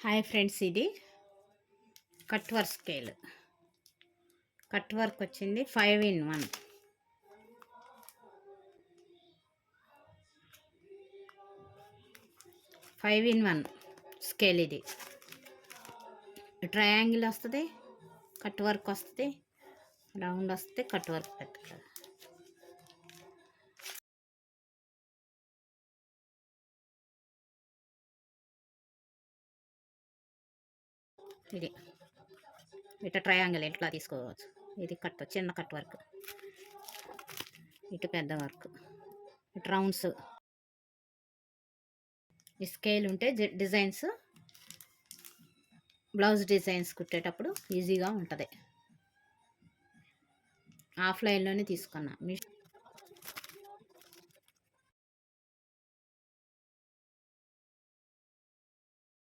Hi friends, ఇది cut work scale. Cut work వచ్చింది 5 in 1. 5 in 1 scale. ఇది triangle వస్తుంది, కట్ వర్క్ వస్తుంది, రౌండ్ వస్తుంది, కట్ వర్క్ పెట్టుకోవాలి. ఇది ఇట్లా ట్రయాంగిల్ ఇట్లా తీసుకోవచ్చు. ఇది చిన్న కట్ వర్క్, ఇటు పెద్ద వర్క్, ఇటు రౌండ్స్. ఈ స్కేల్ ఉంటే డిజైన్స్, బ్లౌజ్ డిజైన్స్ కుట్టేటప్పుడు ఈజీగా ఉంటుంది. ఆఫ్లైన్లోనే తీసుకున్నా.